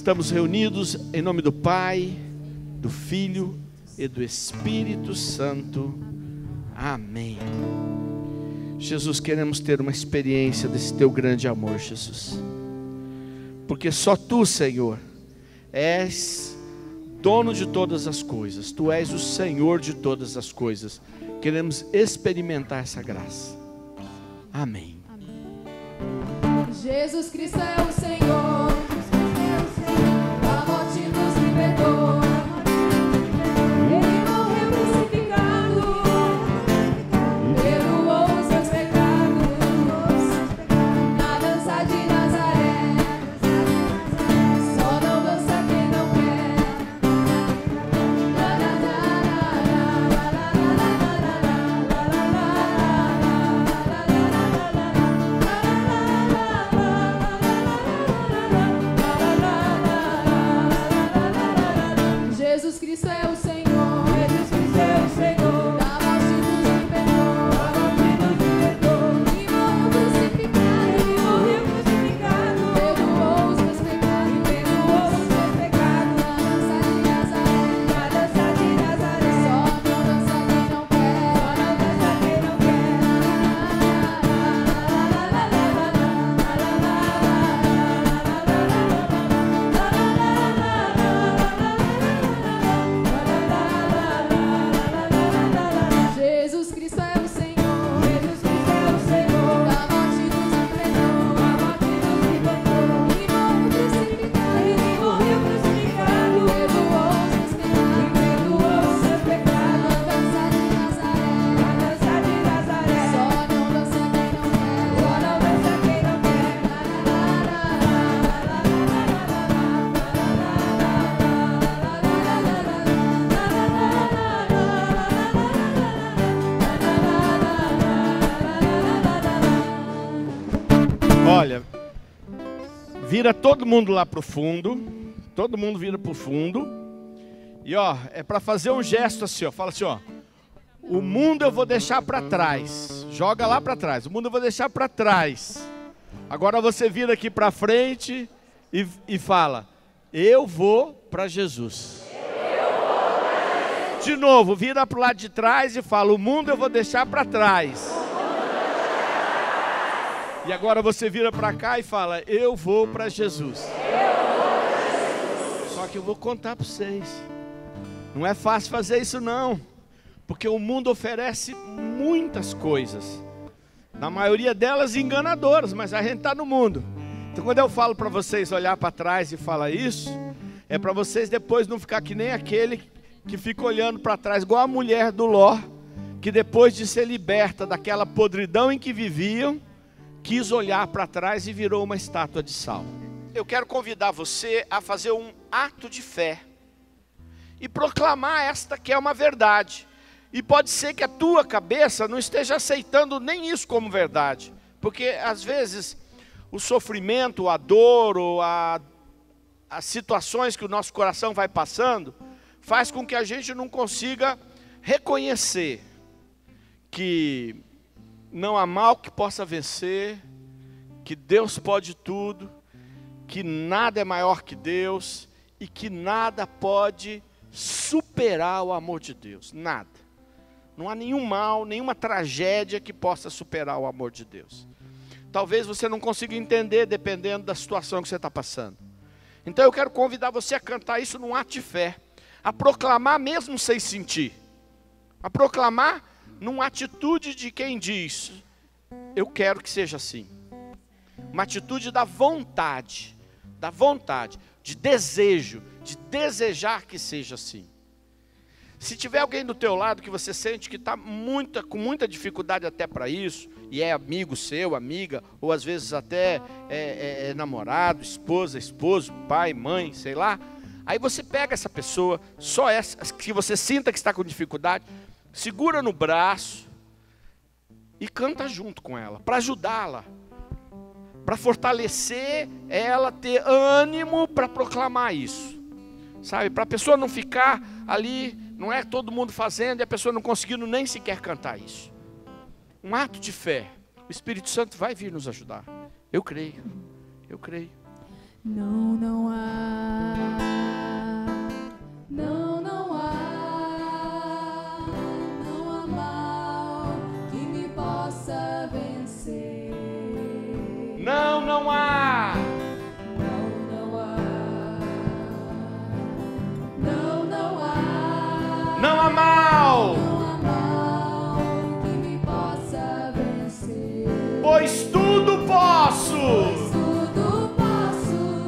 Estamos reunidos em nome do Pai, do Filho e do Espírito Santo. Amém. Jesus, queremos ter uma experiência desse teu grande amor, Jesus. Porque só tu, Senhor, és dono de todas as coisas. Tu és o Senhor de todas as coisas. Queremos experimentar essa graça. Amém. Jesus Cristo é o Senhor, a morte nos libertou. Ele morreu crucificado, perdoou os seus pecados. Na dança de Nazaré, só não dança quem não quer. Jesus Cristo é o Senhor, Jesus Cristo é o Senhor, da morte nos libertou, e morreu crucificado, perdoou os meus pecados, na dança de Nazaré, só não dança quem não quer, Jesus Cristo é o Senhor, Jesus Cristo é o Senhor, da morte nos libertou, e morreu crucificado, perdoou os seus pecados, na dança de Nazaré, só não dança quem não Olha, vira todo mundo lá pro fundo. Todo mundo vira pro fundo. E ó, é para fazer um gesto assim, ó. Fala assim, ó. O mundo eu vou deixar para trás. Joga lá para trás. O mundo eu vou deixar para trás. Agora você vira aqui para frente e fala: eu vou para Jesus. De novo, vira pro lado de trás e fala: o mundo eu vou deixar para trás. E agora você vira para cá e fala: eu vou para Jesus. Só que eu vou contar para vocês. Não é fácil fazer isso não. Porque o mundo oferece muitas coisas. Na maioria delas enganadoras, mas a gente está no mundo. Então quando eu falo para vocês olhar para trás e falar isso, é para vocês depois não ficar que nem aquele que fica olhando para trás, igual a mulher do Ló, que depois de ser liberta daquela podridão em que viviam, quis olhar para trás e virou uma estátua de sal. Eu quero convidar você a fazer um ato de fé e proclamar esta que é uma verdade. E pode ser que a tua cabeça não esteja aceitando nem isso como verdade, porque às vezes o sofrimento, a dor ou as situações que o nosso coração vai passando faz com que a gente não consiga reconhecer que não há mal que possa vencer, que Deus pode tudo, que nada é maior que Deus e que nada pode superar o amor de Deus, nada. Não há nenhum mal, nenhuma tragédia que possa superar o amor de Deus. Talvez você não consiga entender dependendo da situação que você está passando. Então eu quero convidar você a cantar isso num ato de fé, a proclamar mesmo sem sentir, a proclamar numa atitude de quem diz: eu quero que seja assim. Uma atitude da vontade, de desejo, de desejar que seja assim. Se tiver alguém do teu lado que você sente que está com muita dificuldade até para isso, e é amigo seu, amiga, ou às vezes até namorado, esposa, esposo, pai, mãe, sei lá, aí você pega essa pessoa, só essa que você sinta que está com dificuldade, segura no braço e canta junto com ela, para ajudá-la, para fortalecer ela, ter ânimo para proclamar isso, sabe? Para a pessoa não ficar ali, não é todo mundo fazendo e a pessoa não conseguindo nem sequer cantar isso. Um ato de fé. O Espírito Santo vai vir nos ajudar. Eu creio, eu creio. Não há, não há mal que me possa vencer. Não há. Não há mal que me possa vencer. Pois tudo posso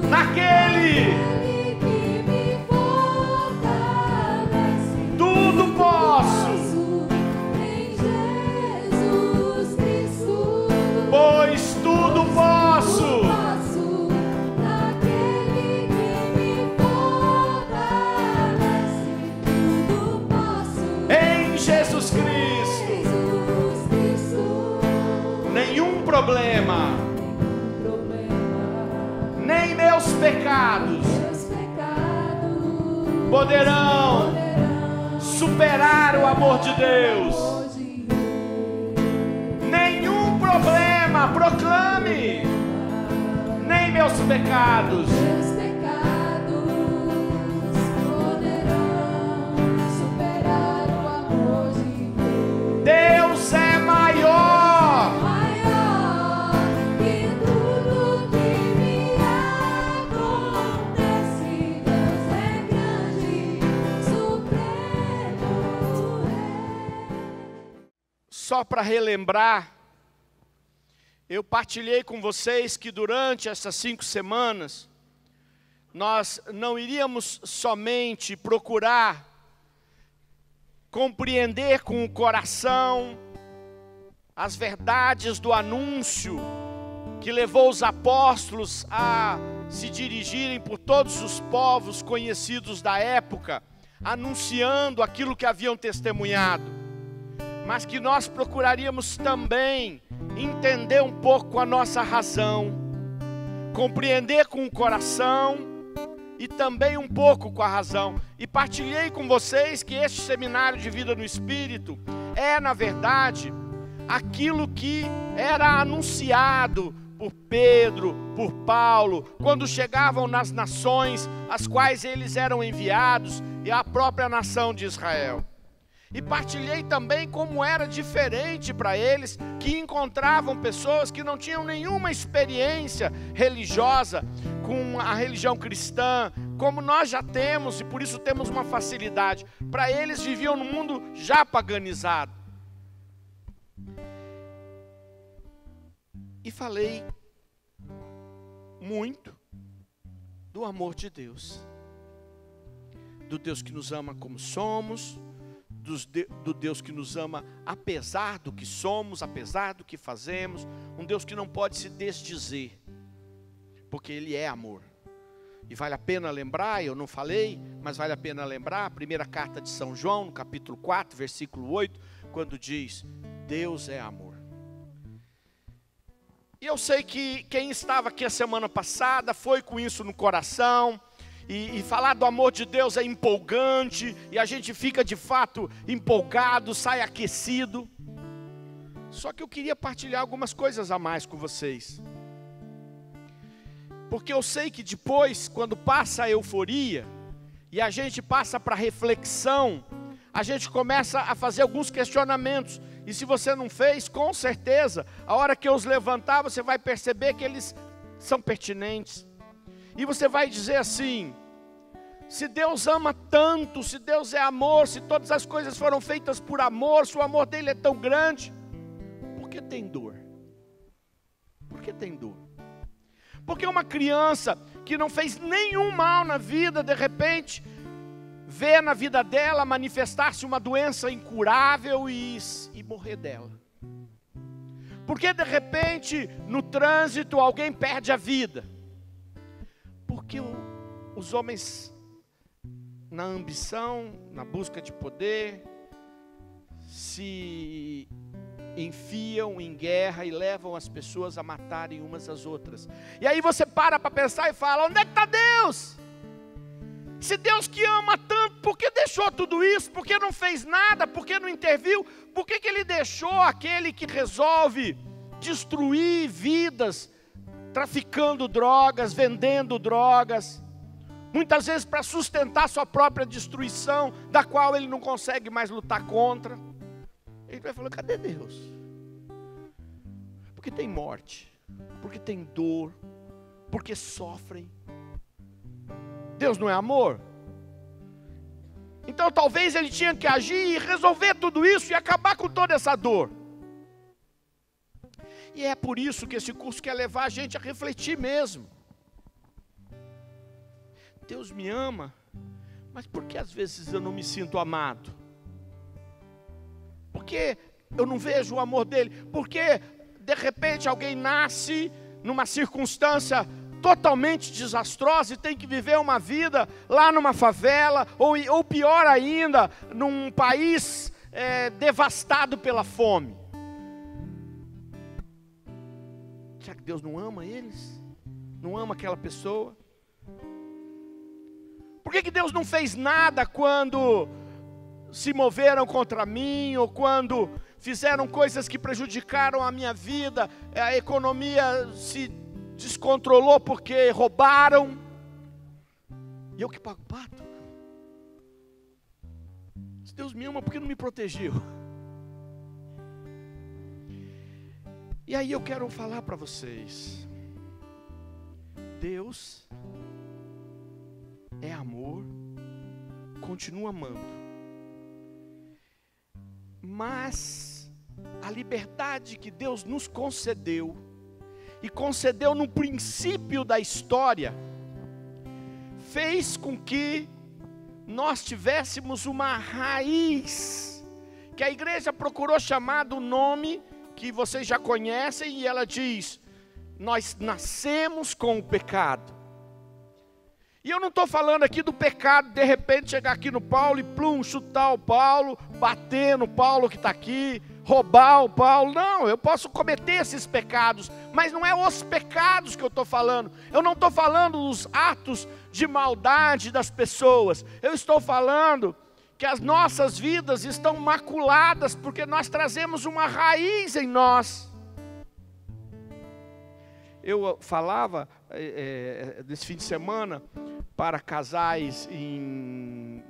naquele que me fortalece. tudo posso, Em Jesus Cristo. pois tudo posso Naquele que me fortalece. Tudo posso. em Jesus Cristo. Jesus Cristo. Nenhum problema, nem meus pecados Meus pecados poderão superar o amor de Deus. hoje. Nenhum problema, proclame, nem meus pecados Meus pecados poderão superar o amor de Deus. Deus é maior. Maior que tudo que me acontece. Deus é grande, supremo Rei. Só para relembrar, eu partilhei com vocês que durante essas 5 semanas, nós não iríamos somente procurar compreender com o coração as verdades do anúncio que levou os apóstolos a se dirigirem por todos os povos conhecidos da época, anunciando aquilo que haviam testemunhado, mas que nós procuraríamos também entender um pouco a nossa razão, compreender com o coração e também um pouco com a razão. E partilhei com vocês que este seminário de vida no Espírito é, na verdade, aquilo que era anunciado por Pedro, por Paulo, quando chegavam nas nações às quais eles eram enviados e à própria nação de Israel. E partilhei também como era diferente para eles, que encontravam pessoas que não tinham nenhuma experiência religiosa com a religião cristã, como nós já temos, e por isso temos uma facilidade. Para eles viviam num mundo já paganizado. E falei muito do amor de Deus, do Deus que nos ama como somos, do Deus que nos ama apesar do que somos, apesar do que fazemos, um Deus que não pode se desdizer, porque Ele é amor. E vale a pena lembrar, eu não falei, mas vale a pena lembrar, a primeira carta de São João, no capítulo 4, versículo 8, quando diz, Deus é amor. E eu sei que quem estava aqui a semana passada foi com isso no coração, e falar do amor de Deus é empolgante, e a gente fica de fato empolgado, sai aquecido. Só que eu queria partilhar algumas coisas a mais com vocês. Porque eu sei que depois, quando passa a euforia, e a gente passa para a reflexão, a gente começa a fazer alguns questionamentos. E se você não fez, com certeza, a hora que eu os levantar, você vai perceber que eles são pertinentes. E você vai dizer assim, se Deus ama tanto, se Deus é amor, se todas as coisas foram feitas por amor, se o amor dele é tão grande, por que tem dor? Por que tem dor? Porque uma criança que não fez nenhum mal na vida, de repente, vê na vida dela manifestar-se uma doença incurável e morrer dela. Porque de repente, no trânsito, alguém perde a vida. Porque os homens, na ambição, na busca de poder, se enfiam em guerra e levam as pessoas a matarem umas às outras. E aí você para pensar e fala, onde é que está Deus? Se Deus que ama tanto, por que deixou tudo isso? Por que não fez nada? Por que não interviu? Por que Ele deixou aquele que resolve destruir vidas, traficando drogas, vendendo drogas, muitas vezes para sustentar sua própria destruição, da qual ele não consegue mais lutar contra. Ele vai falando, cadê Deus? Porque tem morte, porque tem dor, porque sofrem. Deus não é amor? Então talvez ele tinha que agir e resolver tudo isso e acabar com toda essa dor. E é por isso que esse curso quer levar a gente a refletir mesmo. Deus me ama, mas por que às vezes eu não me sinto amado? Por que eu não vejo o amor dele? Por que de repente alguém nasce numa circunstância totalmente desastrosa e tem que viver uma vida lá numa favela, ou pior ainda, num país devastado pela fome? Será que Deus não ama eles? Não ama aquela pessoa? Por que Deus não fez nada quando se moveram contra mim, ou quando fizeram coisas que prejudicaram a minha vida, a economia se descontrolou porque roubaram, e eu que pago o pato? Se Deus me ama, por que não me protegeu? E aí eu quero falar para vocês, Deus é amor, continua amando, mas a liberdade que Deus nos concedeu, e concedeu no princípio da história, fez com que nós tivéssemos uma raiz, que a igreja procurou chamar do nome que vocês já conhecem, e ela diz, nós nascemos com o pecado. E eu não estou falando aqui do pecado, de repente chegar aqui no Paulo e plum, chutar o Paulo, bater no Paulo que está aqui, roubar o Paulo. Não, eu posso cometer esses pecados, mas não é os pecados que eu estou falando. Eu não estou falando dos atos de maldade das pessoas. Eu estou falando que as nossas vidas estão maculadas, porque nós trazemos uma raiz em nós. Eu falava nesse fim de semana para casais de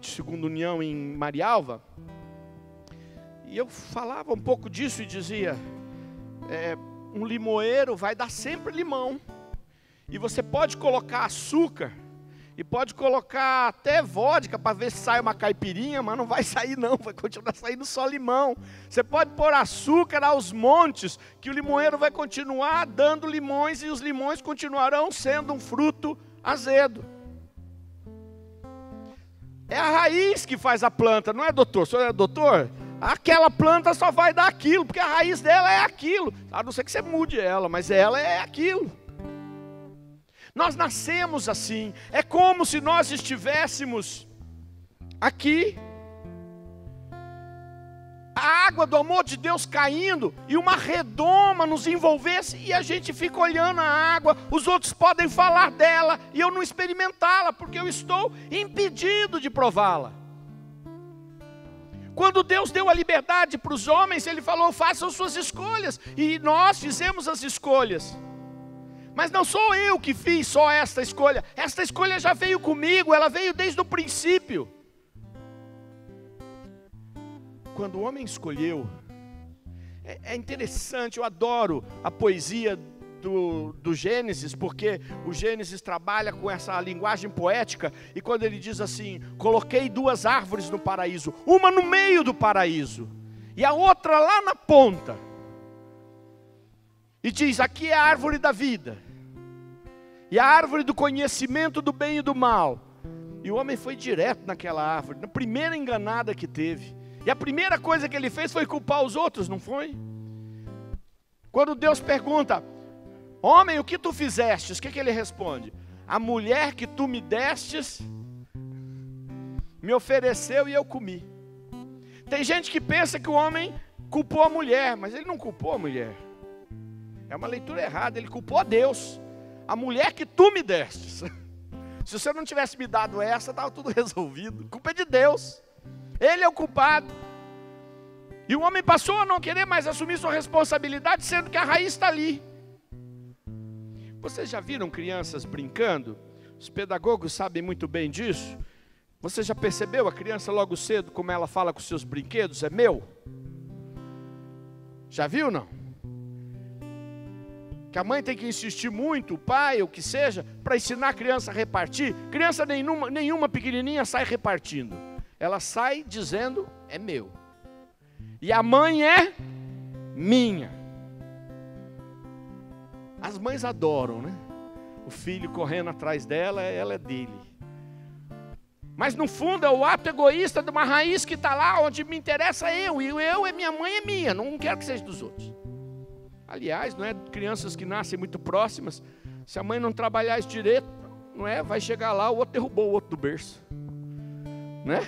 segunda união em Marialva, e eu falava um pouco disso e dizia, um limoeiro vai dar sempre limão, e você pode colocar açúcar, e pode colocar até vodka para ver se sai uma caipirinha, mas não vai sair não, vai continuar saindo só limão. Você pode pôr açúcar aos montes, que o limoeiro vai continuar dando limões, e os limões continuarão sendo um fruto azedo. É a raiz que faz a planta, não é, doutor? O senhor é doutor? Aquela planta só vai dar aquilo, porque a raiz dela é aquilo. A não ser que você mude ela, mas ela é aquilo. Nós nascemos assim, é como se nós estivéssemos aqui, a água do amor de Deus caindo, e uma redoma nos envolvesse, e a gente fica olhando a água, os outros podem falar dela, e eu não experimentá-la, porque eu estou impedido de prová-la. Quando Deus deu a liberdade para os homens, Ele falou, façam suas escolhas, e nós fizemos as escolhas. Mas não sou eu que fiz só esta escolha já veio comigo, ela veio desde o princípio. Quando o homem escolheu, é interessante, eu adoro a poesia do Gênesis, porque o Gênesis trabalha com essa linguagem poética, e quando ele diz assim, coloquei duas árvores no paraíso, uma no meio do paraíso, e a outra lá na ponta, e diz, aqui é a árvore da vida, e a árvore do conhecimento do bem e do mal. E o homem foi direto naquela árvore, na primeira enganada que teve. E a primeira coisa que ele fez foi culpar os outros, não foi? Quando Deus pergunta, homem, o que tu fizestes? O que ele responde? A mulher que tu me destes, me ofereceu e eu comi. Tem gente que pensa que o homem culpou a mulher, mas ele não culpou a mulher. É uma leitura errada, ele culpou a Deus. A mulher que tu me destes. Se você não tivesse me dado essa, estava tudo resolvido. A culpa é de Deus. Ele é o culpado. E o homem passou a não querer mais assumir sua responsabilidade, sendo que a raiz está ali. Vocês já viram crianças brincando? Os pedagogos sabem muito bem disso. Você já percebeu a criança logo cedo como ela fala com seus brinquedos? É meu? Já viu, não? Que a mãe tem que insistir muito, o pai, o que seja, para ensinar a criança a repartir. Criança nenhuma pequenininha sai repartindo. Ela sai dizendo, é meu. E a mãe é minha. As mães adoram, né? O filho correndo atrás dela, ela é dele. Mas no fundo é o ato egoísta de uma raiz que está lá, onde me interessa eu. E o eu é minha mãe, é minha, não quero que seja dos outros. Aliás, não é crianças que nascem muito próximas, se a mãe não trabalhar isso direito, não é, vai chegar lá, o outro derrubou o outro do berço. Né?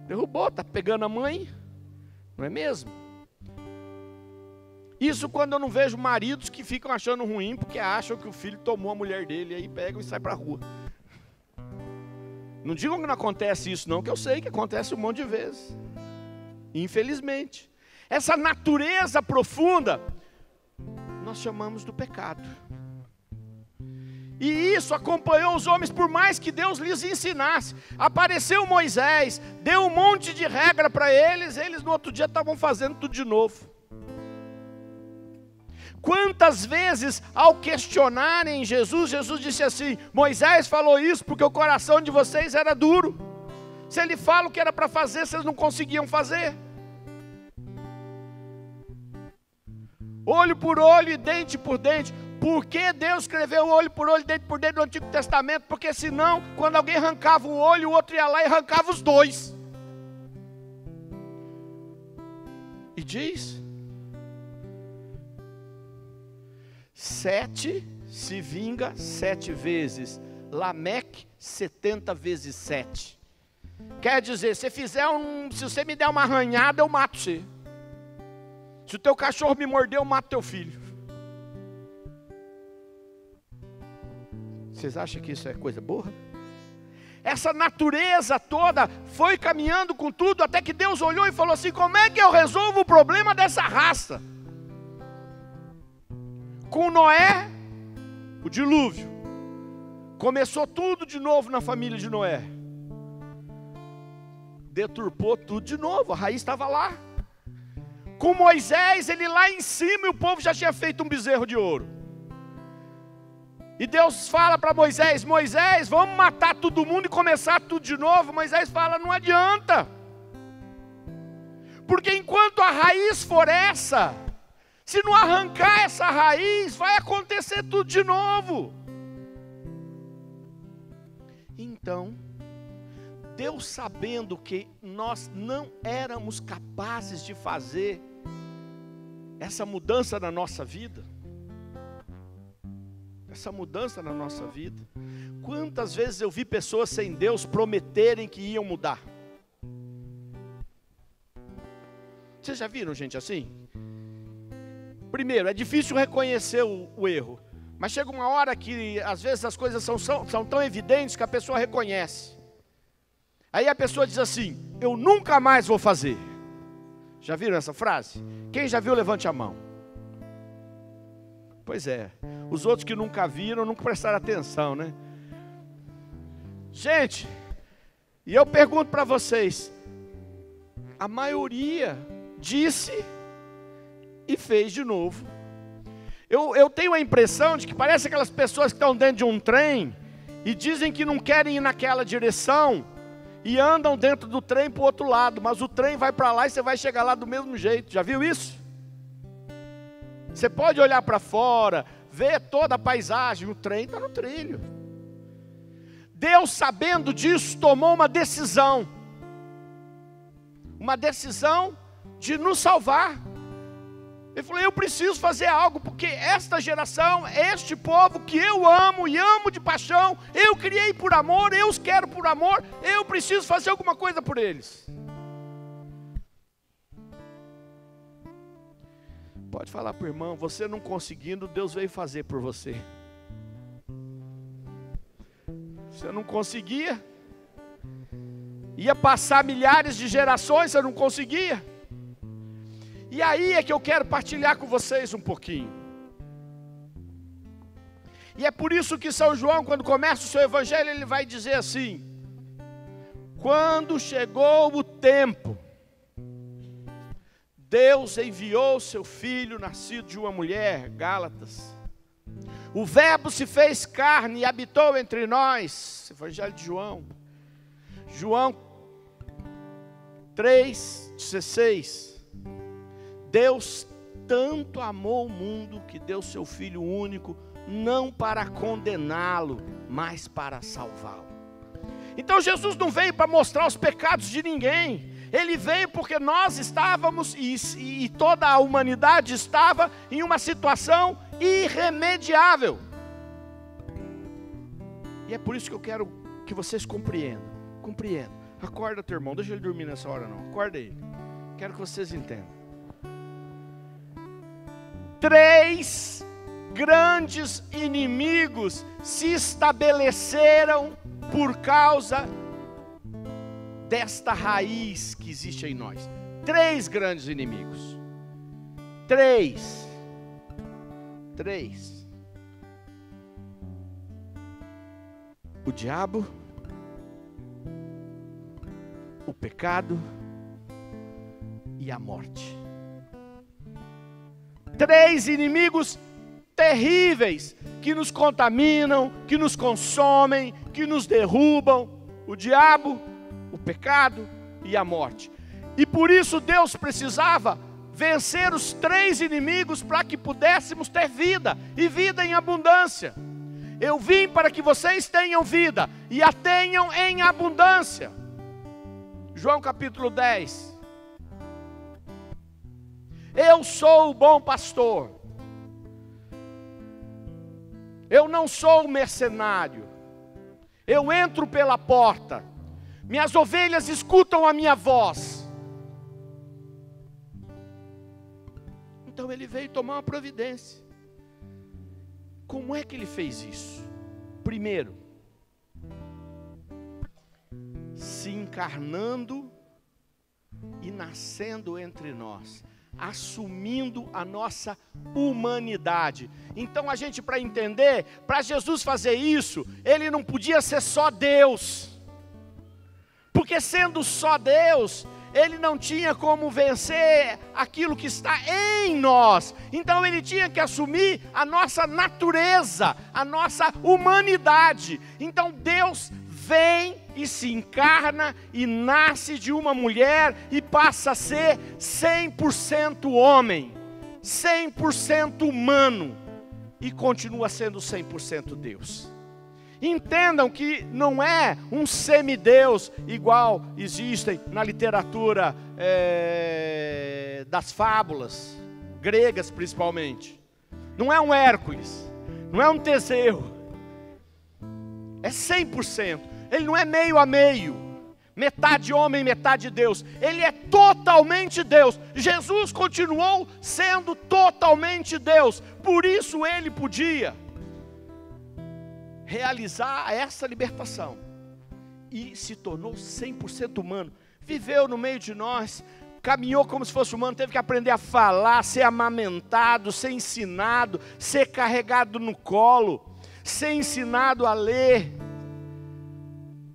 Derrubou, está pegando a mãe, não é mesmo? Isso quando eu não vejo maridos que ficam achando ruim, porque acham que o filho tomou a mulher dele, e aí pegam e sai para a rua. Não digam que não acontece isso não, que eu sei que acontece um monte de vezes. Infelizmente. Essa natureza profunda, nós chamamos do pecado. E isso acompanhou os homens por mais que Deus lhes ensinasse. Apareceu Moisés, deu um monte de regra para eles, eles no outro dia estavam fazendo tudo de novo. Quantas vezes ao questionarem Jesus, Jesus disse assim, Moisés falou isso porque o coração de vocês era duro. Se ele fala o que era para fazer, vocês não conseguiam fazer. Olho por olho e dente por dente. Por que Deus escreveu olho por olho, dente por dente no Antigo Testamento? Porque senão, quando alguém arrancava um olho, o outro ia lá e arrancava os dois. E diz, 7 se vinga 7 vezes. Lameque 70 vezes 7. Quer dizer, se você me der uma arranhada, eu mato você. Se o teu cachorro me morder, eu mato teu filho. Vocês acham que isso é coisa boa? Essa natureza toda foi caminhando com tudo, até que Deus olhou e falou assim, como é que eu resolvo o problema dessa raça? Com Noé, o dilúvio. Começou tudo de novo na família de Noé. Deturpou tudo de novo, a raiz estava lá. Com Moisés, ele lá em cima, e o povo já tinha feito um bezerro de ouro. E Deus fala para Moisés, Moisés, vamos matar todo mundo e começar tudo de novo. Moisés fala, não adianta. Porque enquanto a raiz for essa, se não arrancar essa raiz, vai acontecer tudo de novo. Então, Deus sabendo que nós não éramos capazes de fazer essa mudança na nossa vida, quantas vezes eu vi pessoas sem Deus prometerem que iam mudar? Vocês já viram gente assim? Primeiro, é difícil reconhecer o erro, mas chega uma hora que às vezes as coisas são tão evidentes que a pessoa reconhece. Aí a pessoa diz assim, eu nunca mais vou fazer. Já viram essa frase? Quem já viu, levante a mão. Pois é, os outros que nunca viram, nunca prestaram atenção, né? Gente, e eu pergunto para vocês, a maioria disse e fez de novo. Eu tenho a impressão de que parece aquelas pessoas que estão dentro de um trem e dizem que não querem ir naquela direção e andam dentro do trem para o outro lado, mas o trem vai para lá e você vai chegar lá do mesmo jeito. Já viu isso? Você pode olhar para fora, ver toda a paisagem, o trem está no trilho. Deus, sabendo disso, tomou uma decisão de nos salvar. Ele falou, eu preciso fazer algo, porque esta geração, este povo que eu amo e amo de paixão, eu criei por amor, eu os quero por amor, eu preciso fazer alguma coisa por eles. Pode falar para o irmão, você não conseguindo, Deus veio fazer por você. Você não conseguia, ia passar milhares de gerações, você não conseguia. E aí é que eu quero partilhar com vocês um pouquinho. E é por isso que São João, quando começa o seu evangelho, ele vai dizer assim: quando chegou o tempo, Deus enviou seu Filho, nascido de uma mulher, Gálatas. O Verbo se fez carne e habitou entre nós. Evangelho de João. João 3,16. Deus tanto amou o mundo que deu seu Filho único, não para condená-lo, mas para salvá-lo. Então Jesus não veio para mostrar os pecados de ninguém. Ele veio porque nós estávamos, e toda a humanidade estava, em uma situação irremediável. E é por isso que eu quero que vocês compreendam. Acorda teu irmão, deixa ele dormir nessa hora não, acorda ele. Quero que vocês entendam. 3 grandes inimigos se estabeleceram por causa desta raiz que existe em nós. 3 grandes inimigos. 3. O diabo, o pecado e a morte. 3 inimigos terríveis que nos contaminam, que nos consomem, que nos derrubam: o diabo, o pecado e a morte. E por isso Deus precisava vencer os 3 inimigos para que pudéssemos ter vida, e vida em abundância. Eu vim para que vocês tenham vida e a tenham em abundância. João capítulo 10. Eu sou o bom pastor. Eu não sou mercenário. Eu entro pela porta. Minhas ovelhas escutam a minha voz. Então ele veio tomar uma providência. Como é que ele fez isso? Primeiro, se encarnando e nascendo entre nós, assumindo a nossa humanidade. Então a gente, para entender, para Jesus fazer isso, ele não podia ser só Deus, porque sendo só Deus, ele não tinha como vencer aquilo que está em nós. Então ele tinha que assumir a nossa natureza, a nossa humanidade. Então Deus vem e se encarna e nasce de uma mulher e passa a ser 100% homem, 100% humano, e continua sendo 100% Deus. Entendam que não é um semideus igual existem na literatura das fábulas gregas principalmente. Não é um Hércules, não é um Teseu, é 100%. Ele não é meio a meio, metade homem, metade Deus. Ele é totalmente Deus. Jesus continuou sendo totalmente Deus. Por isso ele podia realizar essa libertação e se tornou 100% humano. Viveu no meio de nós, caminhou como se fosse humano, teve que aprender a falar, ser amamentado, ser ensinado, ser carregado no colo, ser ensinado a ler.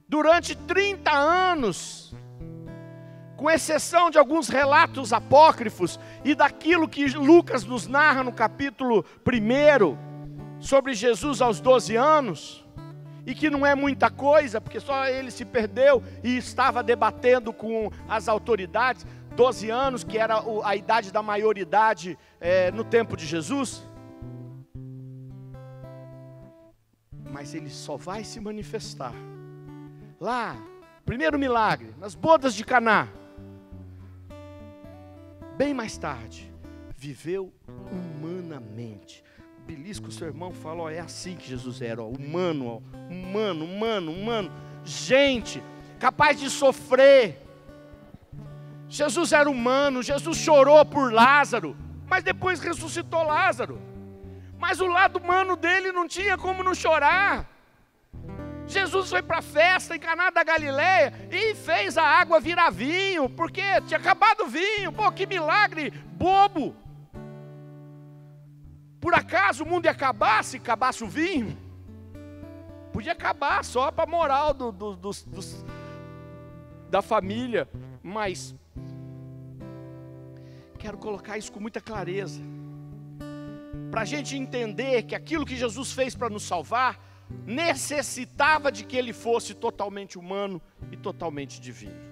Durante 30 anos, com exceção de alguns relatos apócrifos e daquilo que Lucas nos narra no capítulo 1, sobre Jesus aos 12 anos, e que não é muita coisa, porque só ele se perdeu e estava debatendo com as autoridades. 12 anos, que era a idade da maioridade no tempo de Jesus. Mas ele só vai se manifestar lá, primeiro milagre, nas bodas de Caná. Bem mais tarde, viveu humanamente. Belisco, seu irmão, fala, ó, é assim que Jesus era, ó, humano, humano, gente, capaz de sofrer. Jesus era humano, Jesus chorou por Lázaro, mas depois ressuscitou Lázaro. Mas o lado humano dele não tinha como não chorar. Jesus foi para a festa em Caná da Galileia e fez a água virar vinho, porque tinha acabado o vinho. Pô, que milagre bobo. acaso o mundo ia acabar se acabasse o vinho? Podia acabar só para a moral da família, mas quero colocar isso com muita clareza, para a gente entender que aquilo que Jesus fez para nos salvar, necessitava de que Ele fosse totalmente humano e totalmente divino.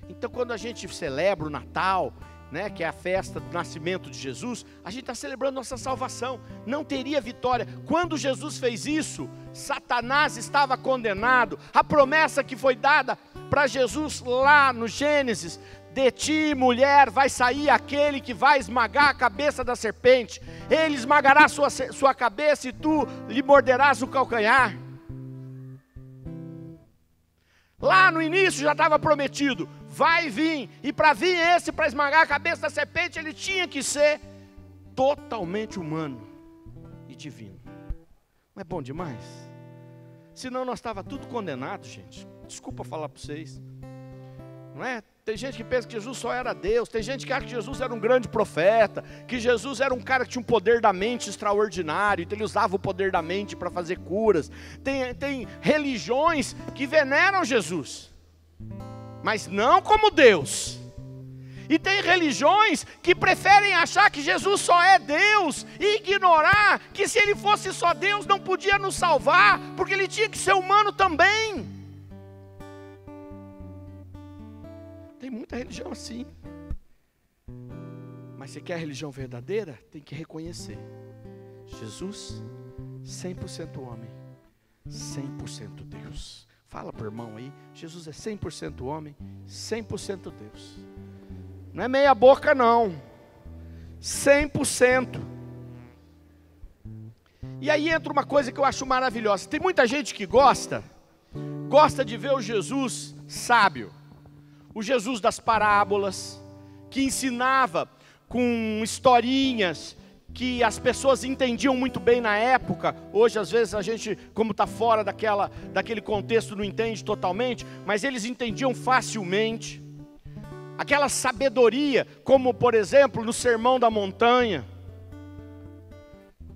Então quando a gente celebra o Natal, né, que é a festa do nascimento de Jesus, a gente está celebrando nossa salvação. Não teria vitória. Quando Jesus fez isso, Satanás estava condenado. A promessa que foi dada para Jesus lá no Gênesis: de ti, mulher, vai sair aquele que vai esmagar a cabeça da serpente. Ele esmagará sua cabeça e tu lhe morderás o calcanhar. Lá no início já estava prometido, vai vir, e para vir esse, para esmagar a cabeça da serpente, ele tinha que ser totalmente humano e divino. Não é bom demais? Senão nós estávamos tudo condenados, gente. Desculpa falar para vocês. Não é? Tem gente que pensa que Jesus só era Deus, tem gente que acha que Jesus era um grande profeta, que Jesus era um cara que tinha um poder da mente extraordinário, então ele usava o poder da mente para fazer curas. Tem religiões que veneram Jesus, mas não como Deus. E tem religiões que preferem achar que Jesus só é Deus e ignorar que se ele fosse só Deus não podia nos salvar, porque ele tinha que ser humano também. Tem muita religião assim. Mas você quer a religião verdadeira? Tem que reconhecer: Jesus, 100% homem, 100% Deus. Fala para o irmão aí, Jesus é 100% homem, 100% Deus. Não é meia boca não, 100%. E aí entra uma coisa que eu acho maravilhosa. Tem muita gente que gosta de ver o Jesus sábio, o Jesus das parábolas, que ensinava com historinhas que as pessoas entendiam muito bem na época. Hoje às vezes a gente, como está fora daquele contexto, não entende totalmente, mas eles entendiam facilmente. Aquela sabedoria, como por exemplo no Sermão da Montanha,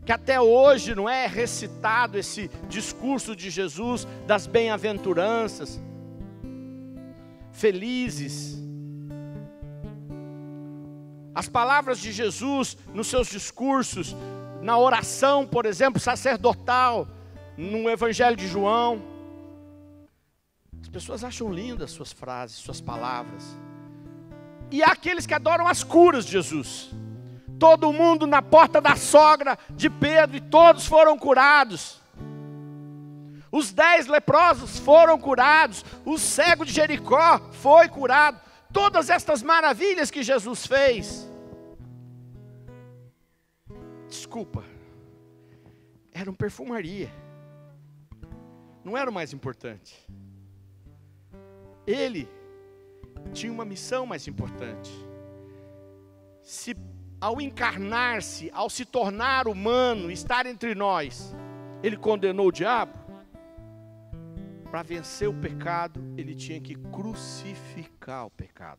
que até hoje não é recitado esse discurso de Jesus das bem-aventuranças, felizes. As palavras de Jesus nos seus discursos, na oração, por exemplo, sacerdotal, no Evangelho de João. As pessoas acham lindas suas frases, suas palavras. E há aqueles que adoram as curas de Jesus. Todo mundo na porta da sogra de Pedro, e todos foram curados. Os 10 leprosos foram curados. O cego de Jericó foi curado. Todas estas maravilhas que Jesus fez, desculpa, eram perfumaria. Não era o mais importante. Ele tinha uma missão mais importante. Se ao encarnar-se, ao se tornar humano, estar entre nós, ele condenou o diabo, para vencer o pecado, ele tinha que crucificar o pecado.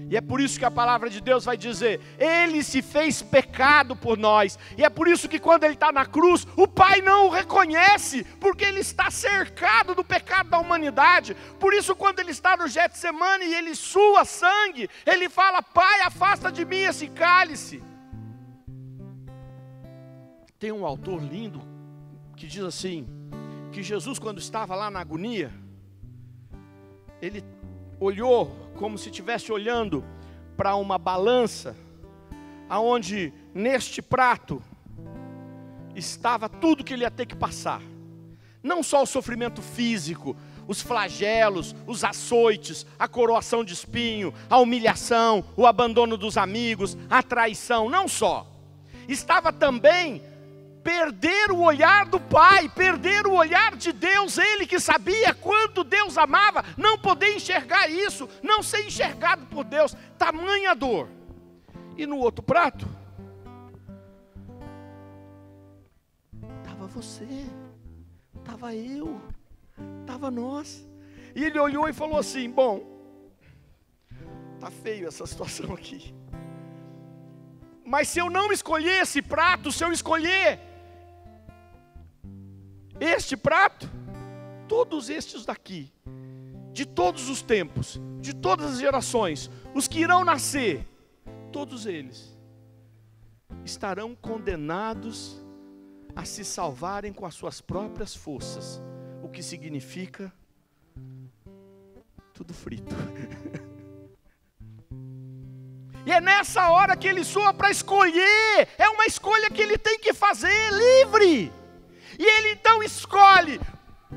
E é por isso que a palavra de Deus vai dizer: ele se fez pecado por nós. E é por isso que quando ele está na cruz, o Pai não o reconhece, porque ele está cercado do pecado da humanidade. Por isso quando ele está no Getsemane e ele sua sangue, ele fala: Pai, afasta de mim esse cálice. Tem um autor lindo que diz assim, que Jesus, quando estava lá na agonia, ele olhou como se estivesse olhando para uma balança, aonde neste prato estava tudo que ele ia ter que passar. Não só o sofrimento físico, os flagelos, os açoites, a coroação de espinho, a humilhação, o abandono dos amigos, a traição, não só. Estava também perder o olhar do Pai, perder o olhar de Deus. Ele que sabia quanto Deus amava, não poder enxergar isso, não ser enxergado por Deus, tamanha dor. E no outro prato, estava você, estava eu, estava nós. E ele olhou e falou assim: bom, está feio essa situação aqui, Mas se eu não escolher esse prato, se eu escolher este prato, todos estes daqui, de todos os tempos, de todas as gerações, os que irão nascer, todos eles estarão condenados a se salvarem com as suas próprias forças, o que significa tudo frito. E é nessa hora que ele soa para escolher, é uma escolha que ele tem que fazer, livre. E ele então escolhe,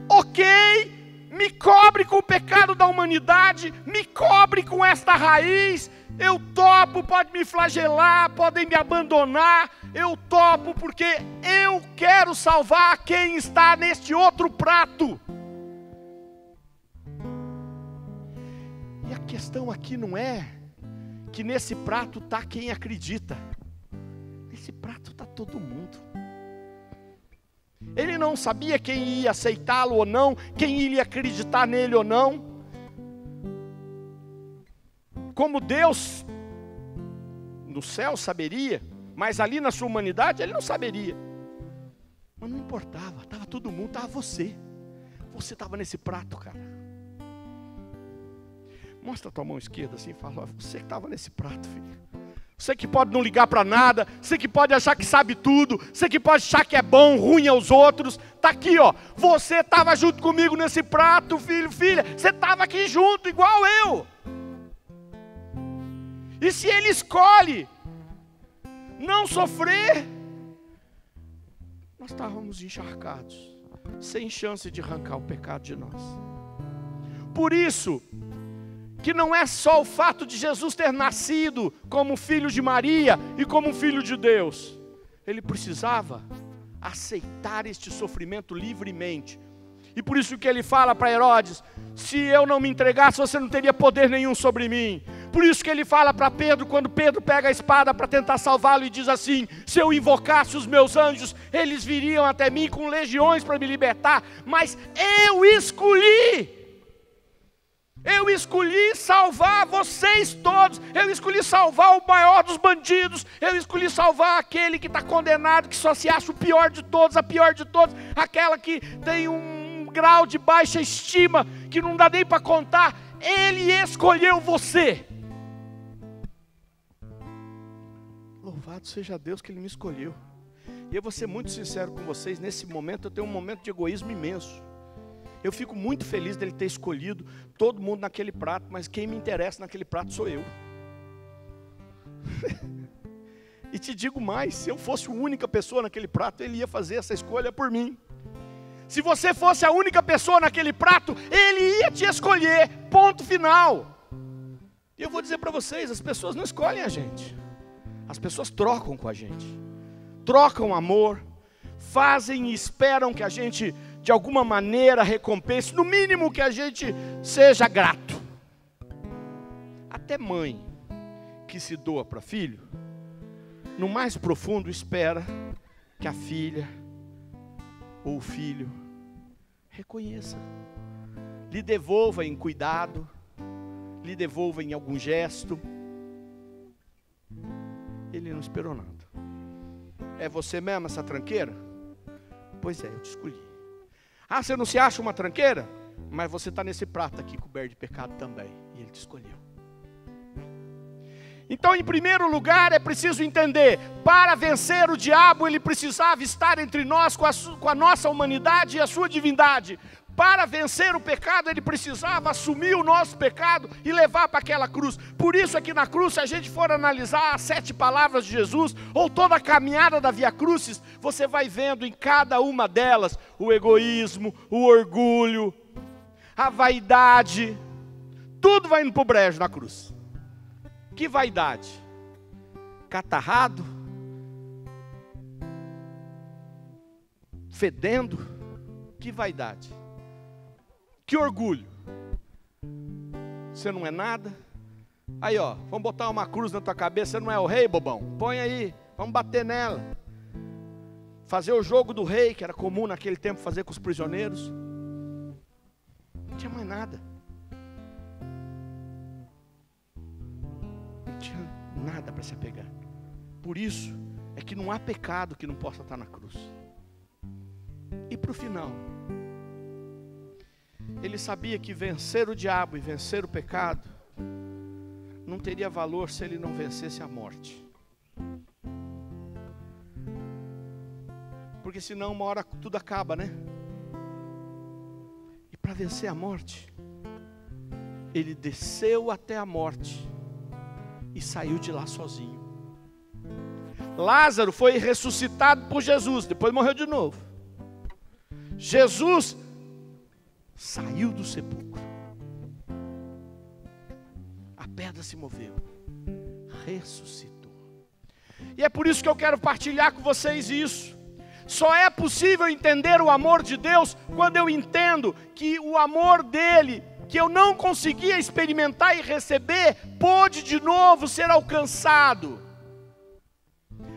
ok, me cobre com o pecado da humanidade, me cobre com esta raiz, eu topo, pode me flagelar, podem me abandonar, eu topo porque eu quero salvar quem está neste outro prato. E a questão aqui não é que nesse prato está quem acredita, nesse prato está todo mundo. Ele não sabia quem ia aceitá-lo ou não, quem iria acreditar nele ou não. Como Deus no céu saberia, mas ali na sua humanidade ele não saberia. Mas não importava, estava todo mundo, estava você. Você estava nesse prato, cara. Mostra a tua mão esquerda assim e fala, você que estava nesse prato, filho. Você que pode não ligar para nada, você que pode achar que sabe tudo, você que pode achar que é bom, ruim aos outros, está aqui, ó. Você estava junto comigo nesse prato, filho, filha, você estava aqui junto, igual eu. E se ele escolhe não sofrer, nós estávamos encharcados, sem chance de arrancar o pecado de nós. Por isso, que não é só o fato de Jesus ter nascido como filho de Maria e como filho de Deus. Ele precisava aceitar este sofrimento livremente. E por isso que ele fala para Herodes, se eu não me entregasse, você não teria poder nenhum sobre mim. Por isso que ele fala para Pedro, quando Pedro pega a espada para tentar salvá-lo e diz assim, se eu invocasse os meus anjos, eles viriam até mim com legiões para me libertar, mas eu escolhi salvar vocês todos, eu escolhi salvar o maior dos bandidos, eu escolhi salvar aquele que está condenado, que só se acha o pior de todos, a pior de todos, aquela que tem um grau de baixa estima, que não dá nem para contar. Ele escolheu você. Louvado seja Deus que Ele me escolheu. E eu vou ser muito sincero com vocês, nesse momento eu tenho um momento de egoísmo imenso. Eu fico muito feliz dele ter escolhido todo mundo naquele prato, mas quem me interessa naquele prato sou eu. E te digo mais, se eu fosse a única pessoa naquele prato, ele ia fazer essa escolha por mim. Se você fosse a única pessoa naquele prato, ele ia te escolher, ponto final. E eu vou dizer para vocês, as pessoas não escolhem a gente. As pessoas trocam com a gente. Trocam amor, fazem e esperam que a gente de alguma maneira recompense, no mínimo que a gente seja grato. Até mãe que se doa para filho, no mais profundo espera que a filha ou o filho reconheça, lhe devolva em cuidado, lhe devolva em algum gesto. Ele não esperou nada. É você mesmo essa tranqueira? Pois é, eu te escolhi. Ah, você não se acha uma tranqueira? Mas você está nesse prato aqui coberto de pecado também. E Ele te escolheu. Então, em primeiro lugar, é preciso entender, para vencer o diabo, ele precisava estar entre nós com a nossa humanidade e a sua divindade. Para vencer o pecado, ele precisava assumir o nosso pecado e levar para aquela cruz. Por isso aqui na cruz, se a gente for analisar as 7 palavras de Jesus, ou toda a caminhada da Via Crucis, você vai vendo em cada uma delas o egoísmo, o orgulho, a vaidade, tudo vai indo para o brejo na cruz. Que vaidade? Catarrado? Fedendo? Que vaidade? Que orgulho? Você não é nada? Aí ó, vamos botar uma cruz na tua cabeça, você não é o rei, bobão? Põe aí, vamos bater nela. Fazer o jogo do rei, que era comum naquele tempo fazer com os prisioneiros. Não tinha mais nada. Não tinha nada para se apegar. Por isso é que não há pecado que não possa estar na cruz. E para o final, ele sabia que vencer o diabo e vencer o pecado não teria valor se ele não vencesse a morte. Porque senão uma hora tudo acaba, né? E para vencer a morte, ele desceu até a morte e saiu de lá sozinho. Lázaro foi ressuscitado por Jesus, depois morreu de novo. Jesus saiu do sepulcro. A pedra se moveu, ressuscitou. E é por isso que eu quero partilhar com vocês isso. Só é possível entender o amor de Deus quando eu entendo que o amor dele, que eu não conseguia experimentar e receber, pôde de novo ser alcançado.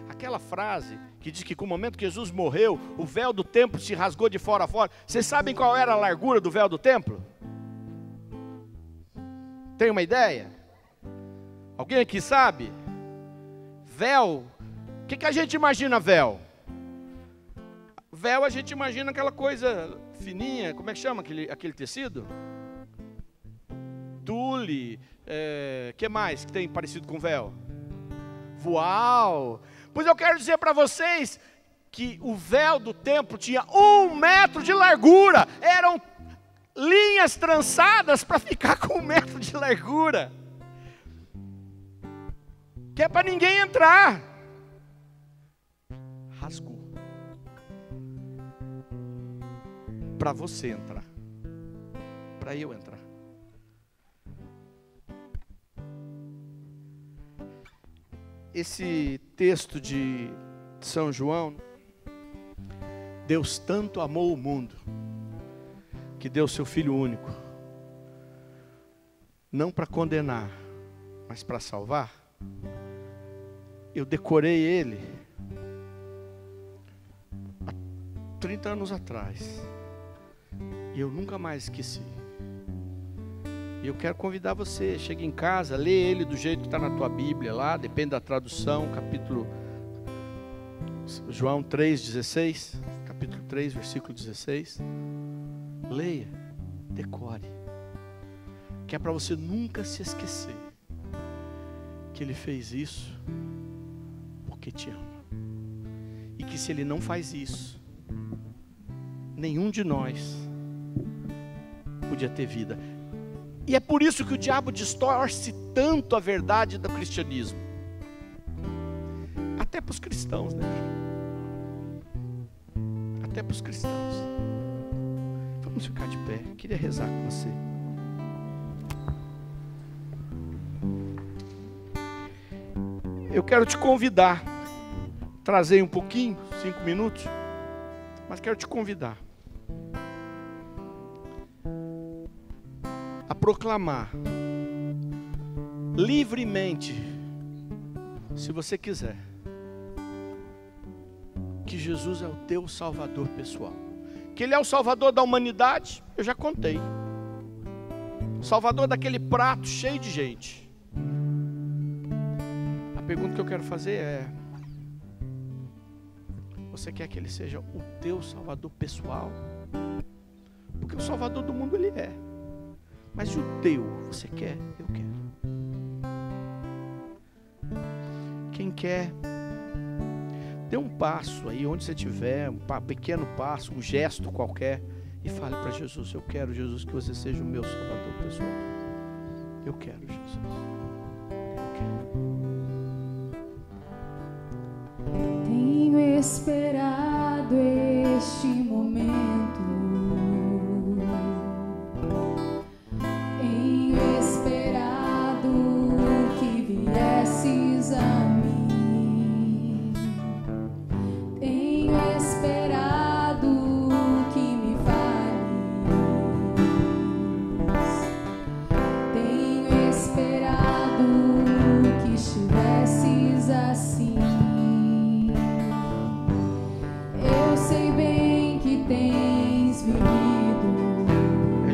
Aquela frase que diz que com o momento que Jesus morreu, o véu do templo se rasgou de fora a fora. Vocês sabem qual era a largura do véu do templo? Tem uma ideia? Alguém aqui sabe? Véu, o que a gente imagina véu? Véu a gente imagina aquela coisa fininha, como é que chama aquele tecido? Tule, que mais que tem parecido com véu? Voal. Pois eu quero dizer para vocês que o véu do templo tinha 1 metro de largura. Eram linhas trançadas para ficar com 1 metro de largura. Que é para ninguém entrar. Rasgou. Para você entrar. Para eu entrar. Esse texto de São João, Deus tanto amou o mundo, que deu seu Filho único, não para condenar, mas para salvar. Eu decorei ele há 30 anos atrás, e eu nunca mais esqueci. E eu quero convidar você, chega em casa, lê ele do jeito que está na tua Bíblia lá, depende da tradução, capítulo João 3,16, capítulo 3, versículo 16. Leia, decore, que é para você nunca se esquecer que ele fez isso porque te ama. E que se ele não faz isso, nenhum de nós podia ter vida. E é por isso que o diabo distorce tanto a verdade do cristianismo. Até para os cristãos, né? Até para os cristãos. Vamos ficar de pé. Queria rezar com você. Eu quero te convidar. Trazer um pouquinho, 5 minutos. Mas quero te convidar a proclamar livremente, se você quiser, que Jesus é o teu Salvador pessoal, que Ele é o Salvador da humanidade. Eu já contei, Salvador daquele prato cheio de gente. A pergunta que eu quero fazer é: você quer que Ele seja o teu Salvador pessoal? Porque o Salvador do mundo Ele é. Mas e o teu? Você quer? Eu quero. Quem quer, dê um passo aí onde você estiver, um pequeno passo, um gesto qualquer, e fale para Jesus: eu quero, Jesus, que você seja o meu Salvador pessoal. Eu quero, Jesus. Eu quero. Tenho esperado este momento.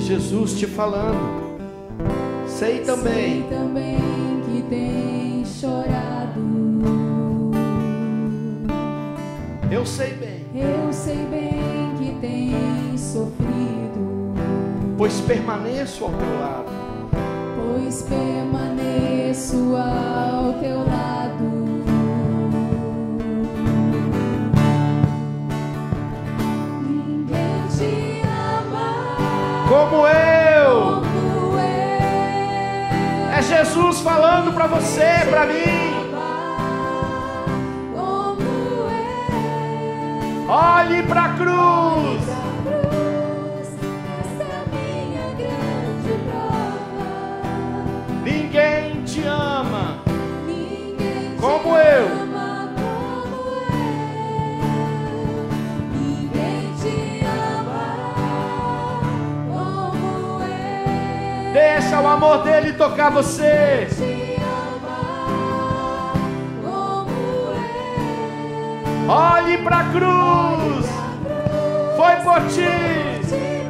Jesus te falando. Sei também que tem chorado. Eu sei bem que tens sofrido, pois permaneço ao teu lado. pois permaneço ao teu lado. Ninguém te ama Como eu. como eu. É Jesus falando para você, para mim. Como eu. Olhe para a cruz. Essa é a minha grande prova. Ninguém te ama Ninguém te como eu. ama como eu. Ninguém te ama como eu. Deixa o amor dele tocar você. Te ama como eu. Olhe para a cruz. Foi por ti. Te